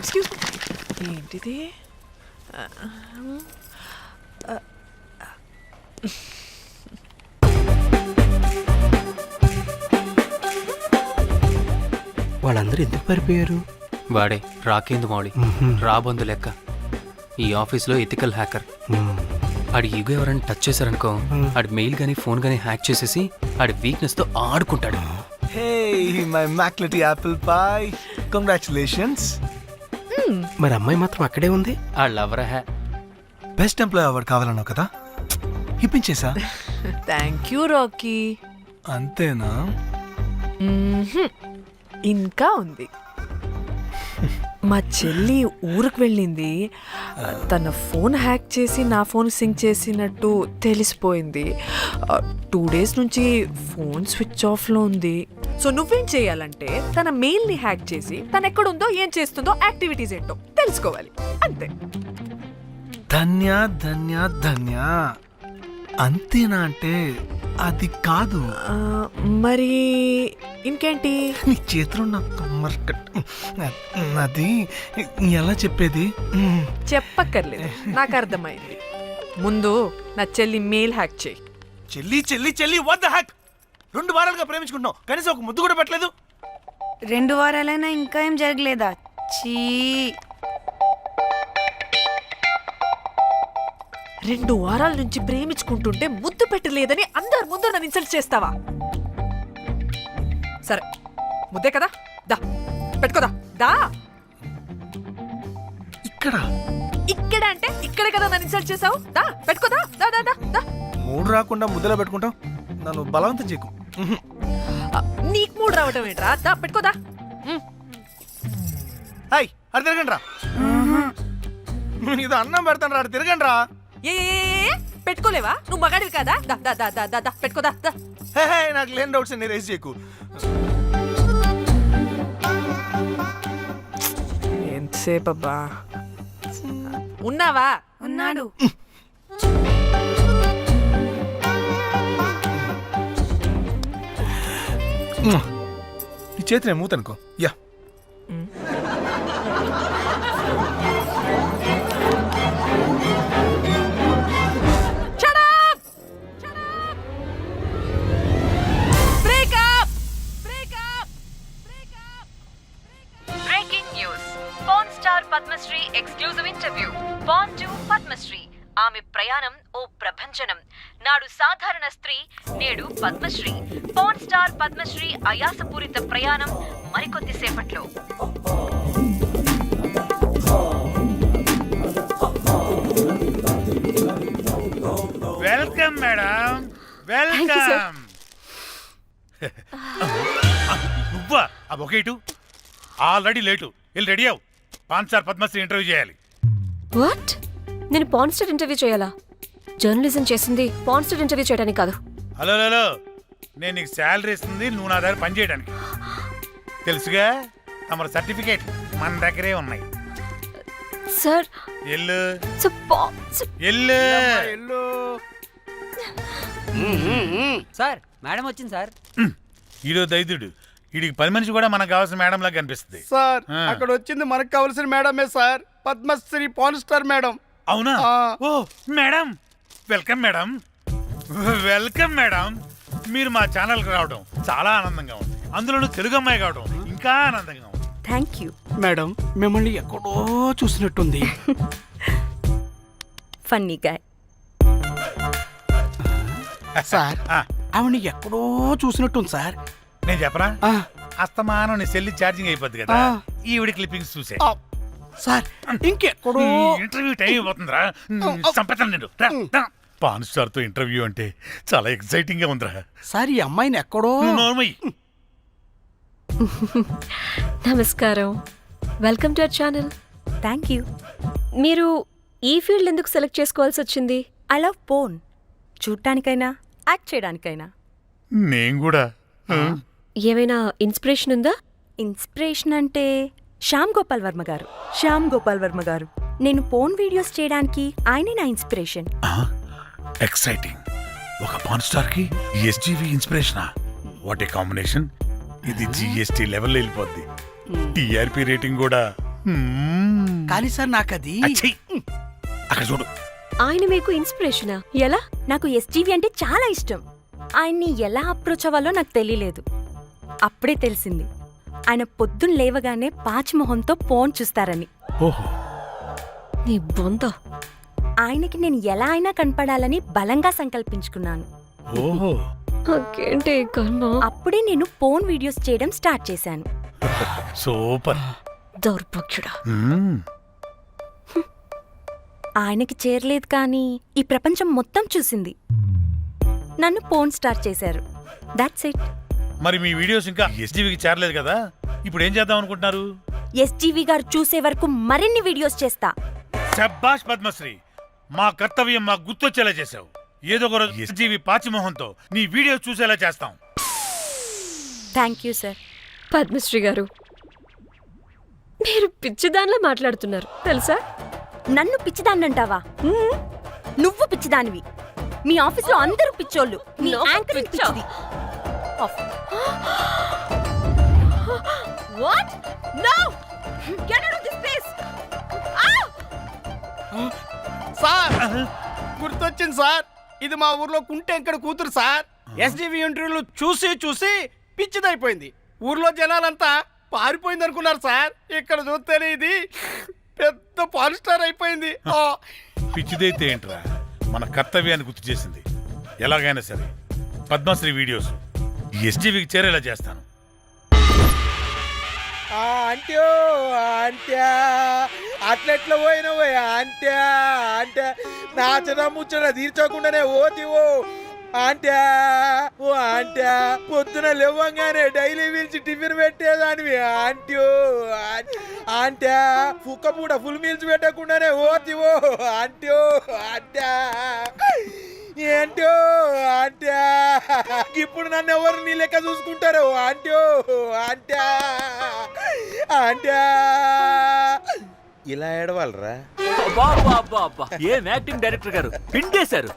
Excuse ఏంటిది? వాళ్ళందరూ ఎందుకు పారిపోయారు? వాడే రాకేందు మౌళి, రాబందు లెక్క. ఈ ఆఫీస్లో ఎథికల్ హ్యాకర్. ఆడి ఈగో ఎవరైనా టచ్ చేశారనుకో, ఆడి మెయిల్ గానీ ఫోన్ గానీ హ్యాక్ చేసేసి ఆడి వీక్నెస్ తో ఆడుకుంటాడు. Hey, my McLetty apple pie. Congratulations. మరి అమ్మాయి మాత్రం అక్కడే ఉంది. ఆ లవర్ హ్యా బెస్ట్ ఎంప్లాయ్ అవార్డు కావాలన్నావు కదా, ఇప్పించేసా. Thank you Rocky. అంతేనా? ఇంకా ఉంది. మా చెల్లి ఊరికి వెళ్ళింది. తన ఫోన్ హ్యాక్ చేసి నా ఫోన్ సింక్ చేసినట్టు తెలిసిపోయింది. 2 days నుంచి ఫోన్ స్విచ్ ఆఫ్లో ఉంది. సో నువ్వేం చేయాలంటే తన మెయిల్ని హ్యాక్ చేసి తను ఎక్కడుందో ఏం చేస్తుందో యాక్టివిటీస్ ఏంటో తెలుసుకోవాలి, అంతే. ధన్య ధన్య ధన్య. అంతేనా అంటే అది కాదు. మరి ఇంకేంటి? నీ చేతిలో అది ఎలా చెప్పేది? చెప్పక్కర్లేదు, నాకు అర్థమైంది. ముందు నా చెల్లి మెయిల్ హ్యాక్ చేయి. చెల్లి చెల్లి చెల్లి వాట్ ద హ్యాక్? 2 వారాలుగా ప్రేమించుకుంటున్నాం, కనీసం ఒక ముద్దు కూడా పెట్టలేదు. 2 వారాలైనా ఇంకా ఏం జరగలేదా? చీ. 2 వారాల నుంచి ప్రేమించుకుంటుంటే ముద్దు పెట్టలేదని అందరు ముందు నన్ను ఇన్సల్ట్ చేస్తావా? సరే, ముద్దే కదా, దా పెట్టుకోదా. దా. ఇక్కడ ఇక్కడ అంటే ఇక్కడే కదా నన్ను ఇన్సల్ట్ చేసావు. దా పెట్టుకోదా. దా దా దా దా. మూడు రాకుండా ముద్దలో పెట్టుకుంటాం, నన్ను బలవంతం చేయకు. నీకు మూడు రావటం ఏంట్రా? దా పెట్టుకోదా. హాయ్, అది తిరగండి రా. ఇది అన్నం పెడతాను రా, తిరగండి రా. ఏ పెట్టుకోలేవా? నువ్వు మగాడివి కదా. దా దా దా దా దా పెట్టుకోదా. దా. హే, నాకు లేని డౌట్స్ నీ రేస్ చేయకు. ఎంతసేపు అబ్బా? ఉన్నావా? ఉన్నాడు. నీ చేతి నేను మూతనుకో. Yeah, Padmashri exclusive interview. Born to Padmashri. ఆమె ప్రయాణం ఓ ప్రభంజనం. నాడు సాధారణ స్త్రీ, నేడు పద్మశ్రీ. పాన్ స్టార్ పద్మశ్రీ అయాసపూరిత ప్రయాణం మరికొద్దిసేపట్లో. Welcome madam, welcome. నువ్వా? ఆ బొకేటు ఆల్రెడీ లేటు. వెళ్ళి రెడీ అవు, పాన్ స్టార్ పద్మశ్రీ ఇంటర్వ్యూ చేయాలి. వాట్? నేను పాన్ స్టార్ ఇంటర్వ్యూ చేయాలా? జర్నలిజం చేసింది పాన్ స్టార్ ఇంటర్వ్యూ చేయడానికి కాదు. హలో హలో, నేను నీకు శాలరీ ఇస్తుంది నువ్వు నా దగ్గర పని చేయడానికి. తెలుసుగా, తమ సర్టిఫికేట్ మన దగ్గరే ఉన్నాయి. సార్ ఎల్లు ఎల్లు. సార్ మేడం వచ్చింది సార్. ఈడో దైదుడు, వీడికి 10 మనిషి కూడా మనకు కావాల్సిన మేడం లాగా కనిపిస్తుంది సార్ అక్కడ వచ్చింది మనకు కావాల్సిన మేడమే sir, Padmashri pan star madam. అవునా? Oh madam, welcome madam, welcome madam. మీరు మా ఛానల్కి రావడం చాలా ఆనందంగా ఉంది. అందులోనూ తెలుగు అమ్మాయి కావడం ఇంకా ఆనందంగా ఉంది. థ్యాంక్ యూ మేడం, మిమ్మల్ని ఎక్కడో చూసినట్టుంది. Funny guy. సార్ ఆవిడ ఎక్కడో చూసినట్టుంది సార్. నేను చెప్పరా, అస్తమానం నీ సెల్లి ఛార్జింగ్ అయిపోద్ది కదా, ఈవిడ క్లిప్పింగ్స్ చూసే. సార్ ఇంకెక్కడో ఇంటర్వ్యూ టైం అయిపోతుందిరా, సంపేతాను నేను. పాన్ స్టార్ తో ఇంటర్వ్యూ అంటే చాలా ఎక్సైటింగ్ గా ఉందిరా. సార్ ఈ అమ్మాయిని ఎక్కడో. నమస్కారం, welcome to our channel. Thank you. మీరు ఈ ఫీల్డ్ ఎందుకు సెలెక్ట్ చేసుకోవాల్సి వచ్చింది? I love porn. చూడటానికైనా యాక్ట్ చేయడానికైనా. నేను కూడా. ఏమైనా ఇన్స్పిరేషన్ ఉందా? ఇన్స్పిరేషన్ అంటే శ్యామ్ గోపాల్ వర్మ గారు. నేను పోన్ వీడియోస్ చేయడానికి ఆయనే నా ఇన్స్పిరేషన్. ఎక్సైటింగ్. ఒక పాన్ స్టార్ కి ఎస్జీవి ఇన్స్పిరేషనా? What a combination. ఇది జిఎస్టీ లెవెల్లో వెళ్ళిపోద్ది. టీఆర్పీ రేటింగ్ కూడా కానీ సార్ నాకు అది అక్కడ చూడు. ఆయన మీకు ఇన్స్పిరేషనా? ఎలా? నాకు ఎస్జీవి అంటే చాలా ఇష్టం. ఆయన్ని ఎలా అప్రోచ్ అవ్వాలో నాకు తెలియలేదు. అప్పుడే తెలిసింది ఆయన పొద్దున్న లేవగానే పాచిమొహంతో ఫోన్ చూస్తారని. ఓహో, నీ బొంద. ఆయనకి నేను ఎలా అయినా కనపడాలని బలంగా సంకల్పించుకున్నాను. ఓహో. నాకేంటి కన్నా? అప్పుడే నేను ఫోన్ వీడియోస్ చేయడం స్టార్ట్ చేశాను. సూపర్. దౌర్భాగ్యుడా. మ్మ్. ఆయనకి చేరలేదు కానీ ఈ ప్రపంచం మొత్తం చూసింది. నన్ను ఫోన్ స్టార్ట్ చేశారు. That's it. మరి మీ వీడియోస్ ఇంకా ఎస్జీవికి చేరలేదు కదా, ఇప్పుడు ఏం చేద్దాం అనుకుంటున్నారు? ఎస్జీవి గారు చూసే వరకు మరిన్ని వీడియోస్ చేస్తా. శబ్బాష్ పద్మశ్రీ, మా కర్తవ్యం మాకు గుర్తొచ్చేలా చేసావు. ఏదో ఒక రోజు ఎస్జీవి పాచిమోహంతో నీ వీడియోస్ చూసేలా చేస్తాం. Thank you sir. పద్మశ్రీ గారు, మీరు పిచ్చిదానిలా మాట్లాడుతున్నారు తెలుసా? నన్ను పిచ్చిదాన్నంటావా? నువ్వు పిచ్చిదానివి. మీ ఆఫీస్లో అందరూ పిచ్చోళ్ళు. నీ నాకు యాంకరింగ్ పిచ్చా? పిచ్చిది. Of. What? No! Get out of this place! Sir గుర్తొచ్చింది సార్, ఇది మా ఊర్లో కుంటెంకడ కూతురు సార్. ఎస్జీవి ఇంటర్వ్యూలు చూసి చూసి పిచ్చిదైపోయింది. ఊర్లో జనాలంతా పారిపోయింది అనుకున్నారు సార్. ఇక్కడ చూస్తేనే ఇది పెద్ద పాన్ స్టార్ అయిపోయింది. పిచ్చిదైతే ఏంట్రా, మన కర్తవ్యాన్ని గుర్తు చేసింది. ఎలాగైనా సరే పద్మశ్రీ వీడియోస్ ఎస్జీవికి చేరేలా చేస్తాను. అంట్యో అంట్యా అట్లెట్లా పోయినవో అంట్యా అంటే నాచన ముచ్చట తీర్చకుండానే ఓతివో అంట్యా. ఓ అంట్యా పొద్దున లేవంగానే డైలీ పిలిచి టిఫిన్ పెట్టేదానివి అంట్యో అంట్యా. కుక్క పూట ఫుల్ మీల్స్ పెట్టకుండానే ఓతివో అంట్యో అంట్యా. ఏంటో అంట్యా ఇప్పుడు నన్ను ఎవరు నీ లెక్క చూసుకుంటారు అంట్యో అంట్యా అంట్యా. ఇలా ఏడవాలరా? ఏం యాక్టింగ్ డైరెక్టర్ గారు పిండేశారు.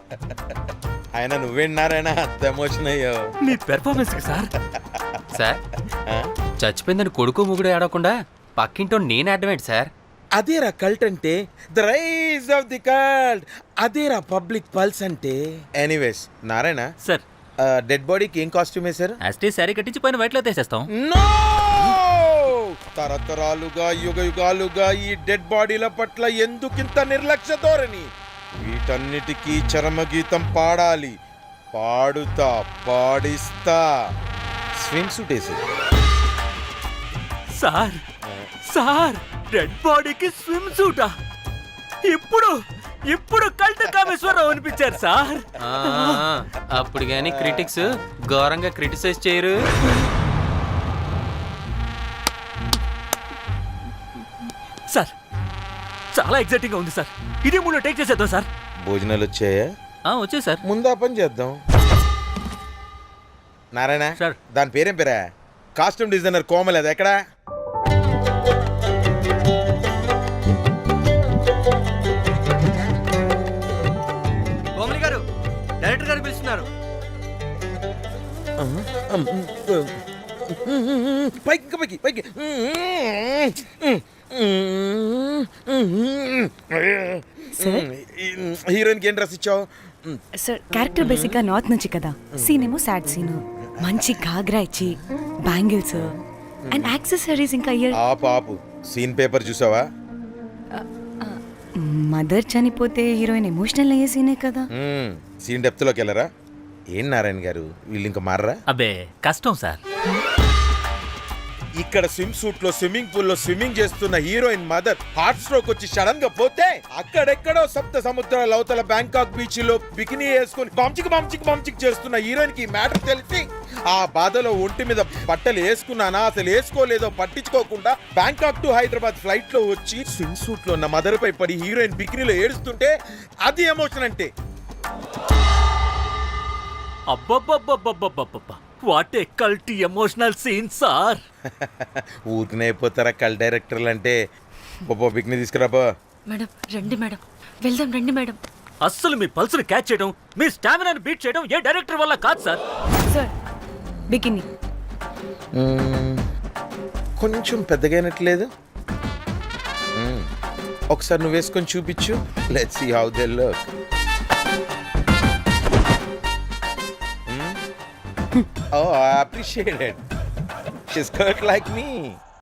ఆయన నువ్వేనారాయణ అంత ఎమోషన్ అయ్యో మీ పెర్ఫార్మెన్స్ కి సార్. సార్, చచ్చిపోయిందని కొడుకు ముగుడు ఆడకుండా పక్కింటో నేను ఆడమేంటి సార్? అదేరా కల్ట్ అంటే, the rise of the cult. అదేరా పబ్లిక్ పల్స్ అంటే. ఎనీవేస్ నారాయణ సార్, డెడ్ బాడీకి ఏం కాస్ట్యూమ్ వేశారు? యాస్టీ శారీ కట్టించి పైన వైట్లో తీసేస్తాం. నో! తరతరాలుగా యుగ యుగాలుగా ఈ డెడ్ బాడీల పట్ల ఎందుకింత నిర్లక్ష్య ధోరణి? వీటన్నిటికీ చరమగీతం పాడాలి. పాడుతా, పాడిస్తా. స్విమ్ సూట్ వేసి సార్ సార్, డెడ్ బాడీకి స్విమ్ సూటా? ఇప్పుడు కల్ట్ కామేశ్వరరావు అనిపించారు సార్. అప్పుడు గాని క్రిటిక్స్ ఘోరంగా క్రిటిసైజ్ చేయరు. సార్, చాలా ఎగ్జైటింగ్ గా ఉంది సార్. ఇదే మూడు టేక్ చేసేద్దాం సార్. భోజనాలు వచ్చాయా? వచ్చే సార్. ముందు ఆ పని చేద్దాం. నారాయణ సార్. దాని పేరేం పేరా? కాస్ట్యూమ్ డిజైనర్ కోమల్, అది ఎక్కడా? కోమలి గారు, డైరెక్టర్ గారు పిలుస్తున్నారు. పైకి ఇంకా పైకి పైకి. హీరోయిన్కి ఏం డ్రెస్ ఇచ్చావు? సార్, క్యారెక్టర్ బేసిక్ గా నార్త్ నుంచి కదా. సీన్ ఏమో సాడ్ సీన్. మంచి ఘాగ్రా ఇచ్చి బ్యాంగిల్స్ అండ్ యాక్సెసరీస్ ఇంకా ఇయర్. ఆపు సీన్ పేపర్ చూసావా? మదర్ చనిపోతే హీరోయిన్ ఎమోషనల్ అయ్యే సీనే కదా. సీన్ డెప్త్ లోకి వెళ్ళరా? ఏం నారాయణ గారు, వీళ్ళు ఇంకా మారరా? అబ్బే కష్టం సార్. ఇక్కడ స్విమ్ సూట్ లో స్విమ్మింగ్ పూల్ లో స్విమ్మింగ్ చేస్తున్న హీరోయిన్ మదర్ హార్ట్ స్ట్రోక్ వచ్చి సడన్ గా పోతే, అక్కడెక్కడో సప్త సముద్రాల అవతల బ్యాంకాక్ బీచ్ లో బికినీ వేసుకుని బంచిక్ చేస్తున్న హీరోయిన్ కి మ్యాటర్ తెలిసి ఆ బాధలో ఒంటి మీద బట్టలు వేసుకున్నానా అసలు వేసుకోలేదో పట్టించుకోకుండా బ్యాంకాక్ టు హైదరాబాద్ ఫ్లైట్ లో వచ్చి స్విమ్ సూట్ లో ఉన్న మదర్ పై పడి హీరోయిన్ బికినీలో ఏడుస్తుంటే అది ఎమోషన్ అంటే. అబ్బబ్బబ్బబ్బబ్బబ్బబ్బ, what a cult emotional scene sir. ఊరికనే అయిపోతారా కల్ డైరెక్టర్లు అంటే? బికినీ తీసుకురాబో. మేడం రండి మేడం, వెళ్దాం రండి మేడం. అస్సలు మీ పల్స్ని క్యాచ్ చేయడం, మీ స్టామినాని బీట్ చేయడం ఏ డైరెక్టర్ వల్ల కాదు సార్. సార్, బికినీ కొంచెం పెద్దగైనట్లేదు. ఒకసారి నువ్వు వేసుకొని చూపించు. Let's see how they look. Oh, I appreciate it. She's cut like me.